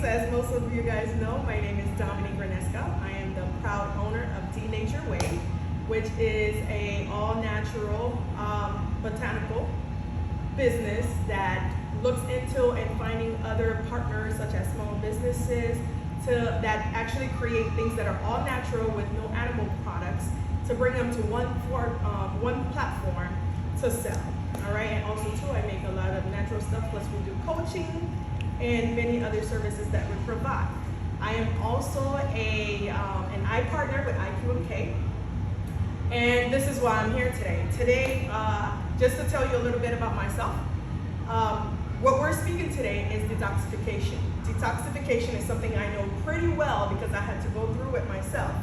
greetings. As most of you guys know, my name is Dominque Renesca. I am the proud owner of D Nature Way, which is a all-natural botanical business that looks into and finding other partners such as small businesses that actually create things that are all natural with no animal products to bring them to one platform to sell. All right, and also too, I make a lot of natural stuff, plus we do coaching and many other services that we provide. I am also an I partner with IQMK, and this is why I'm here today. Today, just to tell you a little bit about myself, what we're speaking today is detoxification. Detoxification is something I know pretty well because I had to go through it myself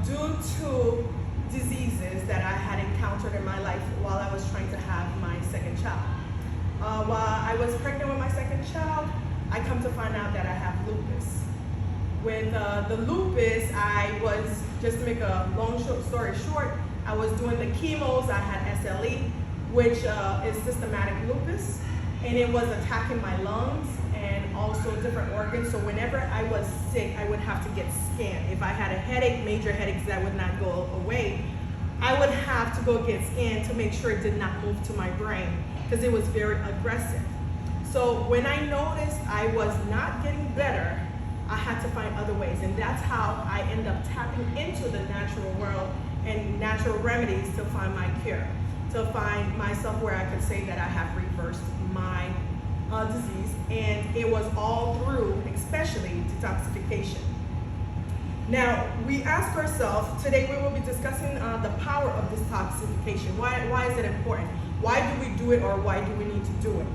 due to diseases that I had encountered in my life while I was trying to have my second child. While I was pregnant with my second child, I come to find out that I have lupus. With the lupus, I was, just to make a long story short, I was doing the chemos. I had SLE, which is systematic lupus, and it was attacking my lungs and also different organs. So whenever I was sick, I would have to get scanned. If I had a headache, major headaches that would not go away, I would have to go get scanned to make sure it did not move to my brain because it was very aggressive. So when I noticed I was not getting better, I had to find other ways, and that's how I end up tapping into the natural world and natural remedies to find my cure, to find myself where I could say that I have reversed my disease, and it was all through, especially detoxification. Now, we ask ourselves, today we will be discussing the power of detoxification. Why is it important? Why do we do it, or why do we need to do it?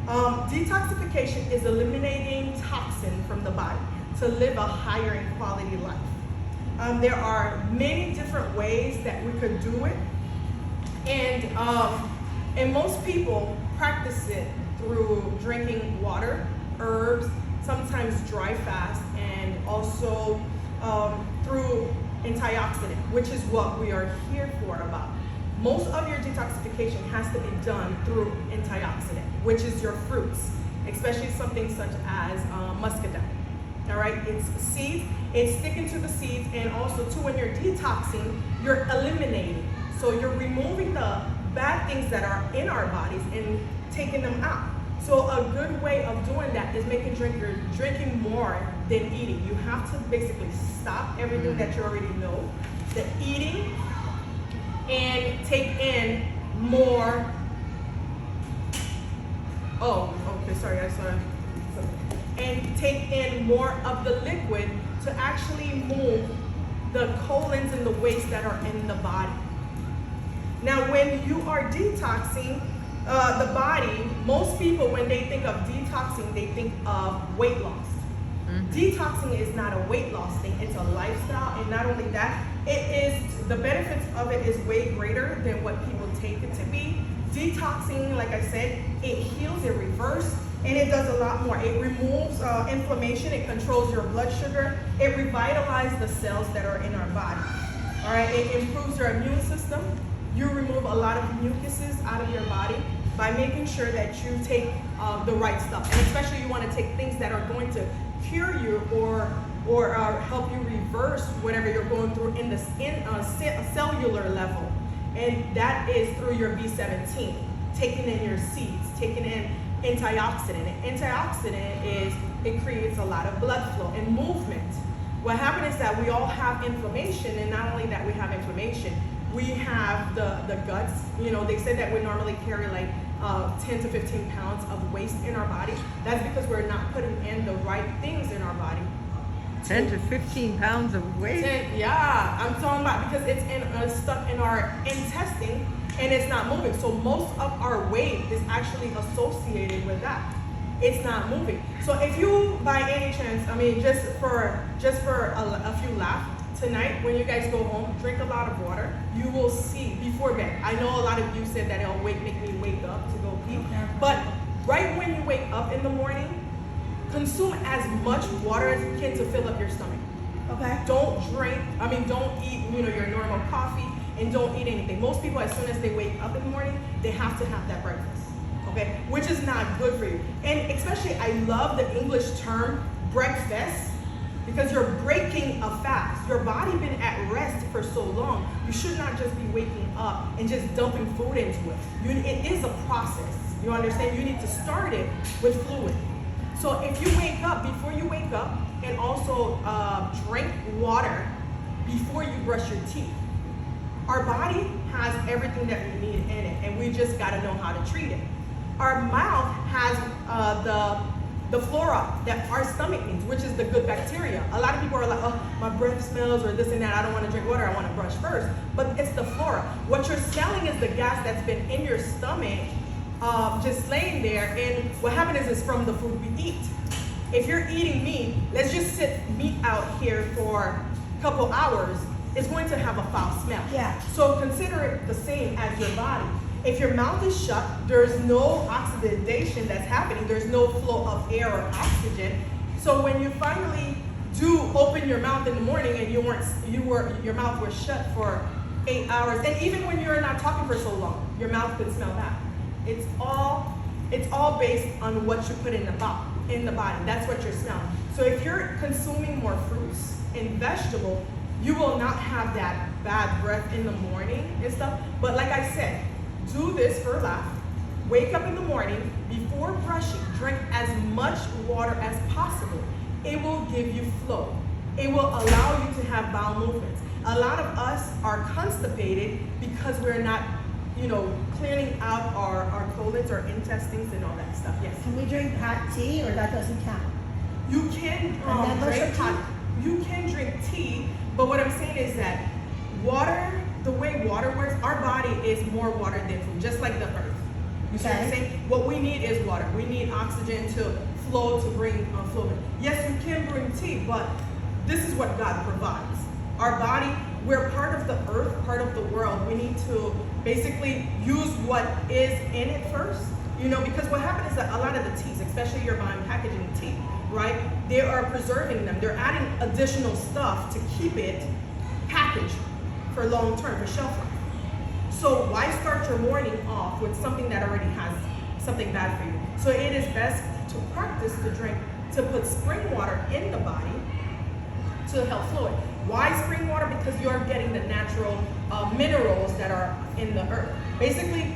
Detoxification is eliminating toxin from the body to live a higher and quality life. There are many different ways that we could do it, and most people practice it through drinking water, herbs, sometimes dry fast, and also through antioxidant, which is what we are here for about. Most of your detoxification has to be done through antioxidant, which is your fruits, especially something such as muscadine. All right, it's seeds, it's sticking to the seeds, and also too, when you're detoxing, you're eliminating. So you're removing the bad things that are in our bodies and taking them out. So a good way of doing that is making you're drinking more than eating. You have to basically stop everything that you already know, the eating, and take in more. Oh, okay, sorry, I saw something. And take in more of the liquid to actually move the colons and the waste that are in the body. Now, when you are detoxing the body, most people, when they think of detoxing, they think of weight loss. Detoxing is not a weight loss thing, it's a lifestyle, and not only that, the benefits of it is way greater than what people take it to be. Detoxing, like I said, it heals, it reverses, and it does a lot more. It removes inflammation, it controls your blood sugar, it revitalizes the cells that are in our body. All right, it improves your immune system. You remove a lot of mucuses out of your body by making sure that you take the right stuff. And especially you want to take things that are going to cure you or help you reverse whatever you're going through in a cellular level. And that is through your B17, taking in your seeds, taking in antioxidant. And antioxidant it creates a lot of blood flow and movement. What happens is that we all have inflammation, and not only that we have inflammation, we have the guts. You know, they say that we normally carry like 10 to 15 pounds of waste in our body. That's because we're not putting in the right things in our body. 10 to 15 pounds of waste? Yeah, I'm talking about because it's stuck in our intestine and it's not moving. So most of our weight is actually associated with that. It's not moving. So if you, by any chance, I mean, just for a few laughs, tonight, when you guys go home, drink a lot of water. You will see before bed. I know a lot of you said that it'll make me wake up to go pee, but right when you wake up in the morning, consume as much water as you can to fill up your stomach. Okay? Don't eat, your normal coffee, and don't eat anything. Most people, as soon as they wake up in the morning, they have to have that breakfast. okay, which is not good for you. And especially, I love the English term breakfast, because you're breaking a fast. Your body been at rest for so long. You should not just be waking up and just dumping food into it. It is a process. You understand? You need to start it with fluid. So if you wake up, before you wake up, and also drink water before you brush your teeth. Our body has everything that we need in it, and we just gotta know how to treat it. Our mouth has the flora that our stomach needs, which is the good bacteria. A lot of people are like, oh, my breath smells or this and that, I don't want to drink water, I want to brush first. But it's the flora. What you're smelling is the gas that's been in your stomach, just laying there, and what happens is it's from the food we eat. If you're eating meat, let's just sit meat out here for a couple hours, it's going to have a foul smell. Yeah. So consider it the same as your body. If your mouth is shut, there's no oxidation that's happening. There's no flow of air or oxygen. So when you finally do open your mouth in the morning and your mouth was shut for 8 hours, and even when you're not talking for so long, your mouth could smell that. It's all based on what you put in the body. That's what you're smelling. So if you're consuming more fruits and vegetables, you will not have that bad breath in the morning and stuff. But like I said, do this for life. Wake up in the morning, before brushing, drink as much water as possible. It will give you flow. It will allow you to have bowel movements. A lot of us are constipated because we're not, clearing out our colons, our intestines, and all that stuff. Yes. Can we drink hot tea, or that doesn't count? You can You can drink tea, but what I'm saying is that water, the way water works, our body is more water than food, just like the earth. You see what I'm saying? What we need is water. We need oxygen to flow, to bring flow. Yes, you can bring tea, but this is what God provides. Our body, we're part of the earth, part of the world. We need to basically use what is in it first. Because what happens is that a lot of the teas, especially you're buying packaging tea, right? They are preserving them. They're adding additional stuff to keep it packaged for long term, for shelf life. So why start your morning off with something that already has something bad for you? So it is best to practice to put spring water in the body to help fluid. Why spring water? Because you're getting the natural minerals that are in the earth. Basically,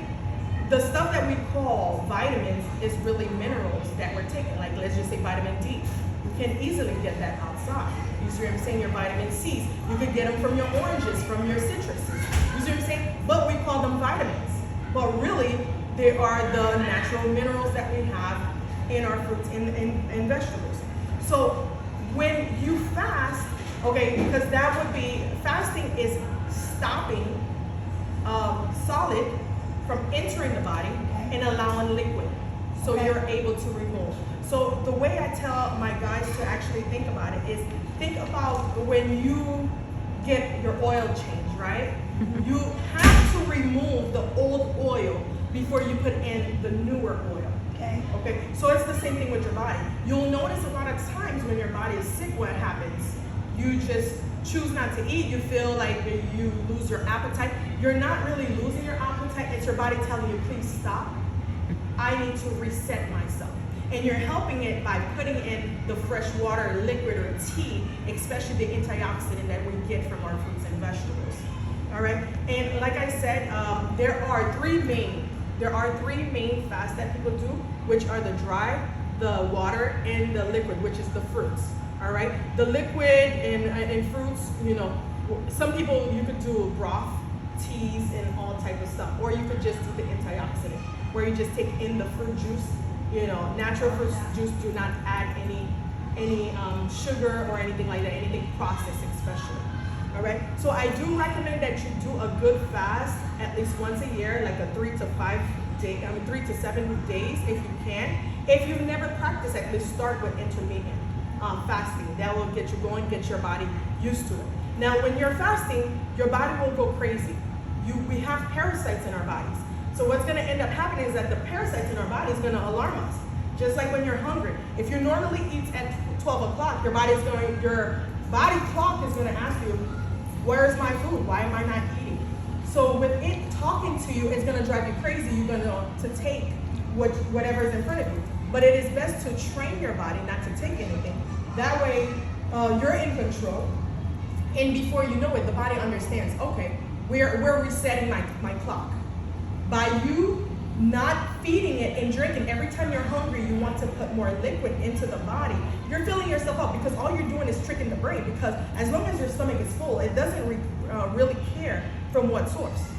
the stuff that we call vitamins is really minerals that we're taking. Like, let's just say vitamin D. You can easily get that outside. You see what I'm saying? Your vitamin C's. You could get them from your oranges, from your citruses. You see what I'm saying? But we call them vitamins. But really, they are the natural minerals that we have in our fruits and vegetables. So when you fast, okay, because that would be, fasting is stopping solid from entering the body and allowing liquid. So you're able to remove. So the way I tell my guys to actually think about it is, think about when you get your oil change, right? You have to remove the old oil before you put in the newer oil. Okay. So it's the same thing with your body. You'll notice a lot of times when your body is sick, what happens? You just choose not to eat. You feel like you lose your appetite. You're not really losing your appetite. It's your body telling you, please stop. I need to reset myself. And you're helping it by putting in the fresh water, liquid, or tea, especially the antioxidant that we get from our fruits and vegetables. All right. And like I said, there are three main fasts that people do, which are the dry, the water, and the liquid, which is the fruits. All right. The liquid and fruits, some people, you could do broth, teas, and all type of stuff, or you could just do the antioxidant, where you just take in the fruit juice. Natural fruit juice do not add any sugar or anything like that, anything processed especially. All right. So I do recommend that you do a good fast at least once a year, like a 3 to 7 days if you can. If you've never practiced, at least start with intermittent fasting. That will get you going, get your body used to it. Now, when you're fasting, your body will go crazy. We have parasites in our bodies. So what's going to end up happening is that the parasites in our body is going to alarm us. Just like when you're hungry. If you normally eat at 12 o'clock, your body clock is going to ask you, where is my food? Why am I not eating? So with it talking to you, it's going to drive you crazy. You're going to take whatever is in front of you. But it is best to train your body not to take anything. That way, you're in control. And before you know it, the body understands, okay, we're resetting my clock. By you not feeding it and drinking, every time you're hungry, you want to put more liquid into the body, you're filling yourself up, because all you're doing is tricking the brain, because as long as your stomach is full, it doesn't really care from what source.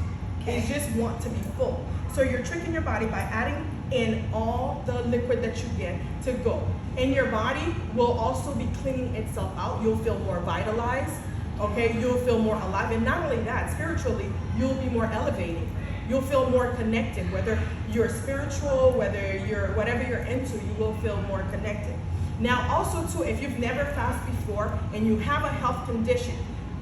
It just want to be full. So you're tricking your body by adding in all the liquid that you get to go. And your body will also be cleaning itself out. You'll feel more vitalized, okay? You'll feel more alive. And not only that, spiritually, you'll be more elevated. You'll feel more connected, whether you're spiritual, whether you're whatever you're into, you will feel more connected. Now, also too, if you've never fasted before and you have a health condition,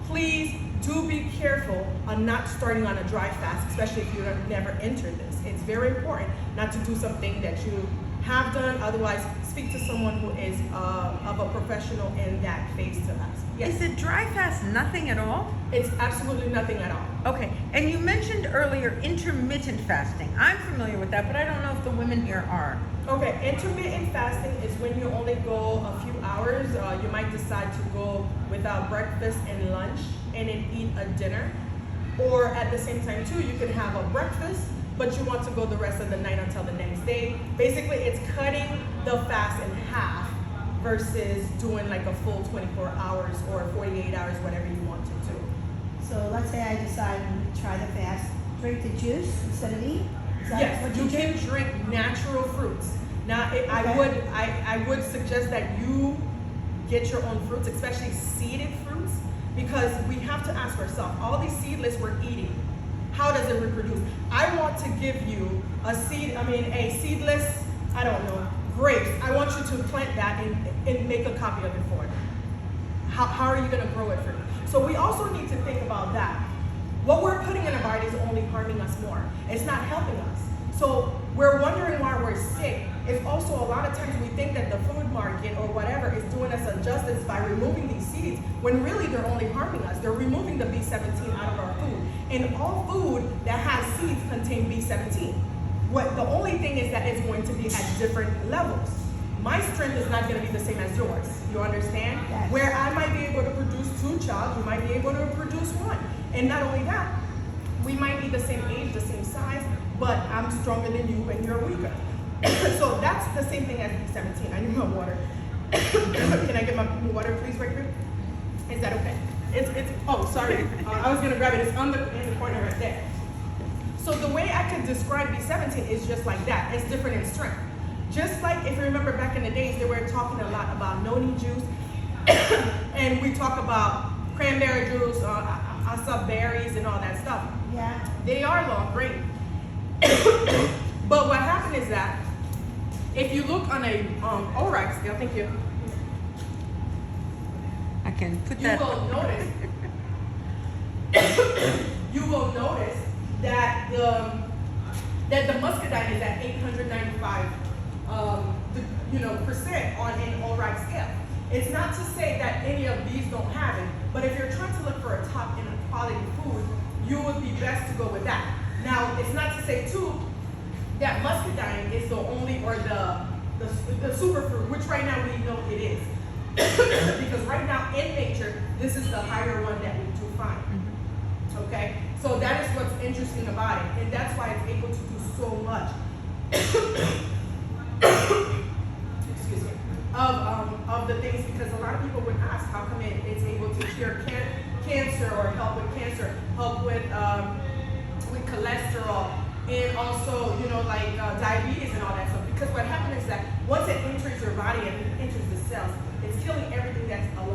please do be careful on not starting on a dry fast, especially if you've never entered this. It's very important not to do something that you have done. Otherwise, speak to someone who is of a professional in that phase to ask. Yes. Is it dry fast nothing at all? It's absolutely nothing at all. Okay, and you mentioned earlier intermittent fasting. I'm familiar with that, but I don't know if the women here are. Okay, intermittent fasting is when you only go a few hours. You might decide to go without breakfast and lunch and then eat a dinner. Or at the same time too, you could have a breakfast, but you want to go the rest of the night until the next day. Basically, it's cutting the fast in half versus doing like a full 24 hours or 48 hours, whatever you want to do. So let's say I decide to try the fast, drink the juice instead of eat? Is that Yes, what you do? can drink natural fruits. Now, Okay. I would suggest that you get your own fruits, especially seeded fruits, because we have to ask ourselves, all these seedless we're eating, how does it reproduce? I want to give you a seedless, I don't know, grapes. I want you to plant that and make a copy of it for it. How are you going to grow it for me? So we also need to think about that. What we're putting in our body is only harming us more. It's not helping us. So we're wondering why we're sick. It's also a lot of times we think that the food market or whatever is doing us a justice by removing these seeds, when really they're only harming us. They're removing the B17 out of our food. And all food that has seeds contain B17. The only thing is that it's going to be at different levels. My strength is not going to be the same as yours. You understand? Yes. Where I might be able to produce 2 child, you might be able to produce 1. And not only that, we might be the same age, the same size, but I'm stronger than you and you're weaker. So that's the same thing as B17. I need my water. Can I get my water, please, right here? Is that okay? Oh, sorry. I was gonna grab it. It's in the corner right there. So the way I could describe B17 is just like that. It's different in strength. Just like if you remember back in the days, they were talking a lot about noni juice, and we talk about cranberry juice, asa berries, and all that stuff. Yeah. They are long grain. But what happened is that if you look on a ORAC scale, thank you. I can put You that. will notice. You will notice that the muscadine is at 895 percent on an ORAC scale. It's not to say that any of these don't have it, but if you're trying to look for a top in a quality food, you would be best to go with that. Now, it's not to say too that muscadine is the only, or the superfood, which right now we know it is. Because right now in nature, this is the higher one that we do find. Okay? So that is what's interesting about it. And that's why it's able to do so much. Excuse me. Of the things, because a lot of people would ask how come it's able to cure cancer or help with cancer, help with cholesterol, and also, diabetes and all that stuff. Because what happens is that once it enters your body and it enters the cells, it's killing everything that's alive.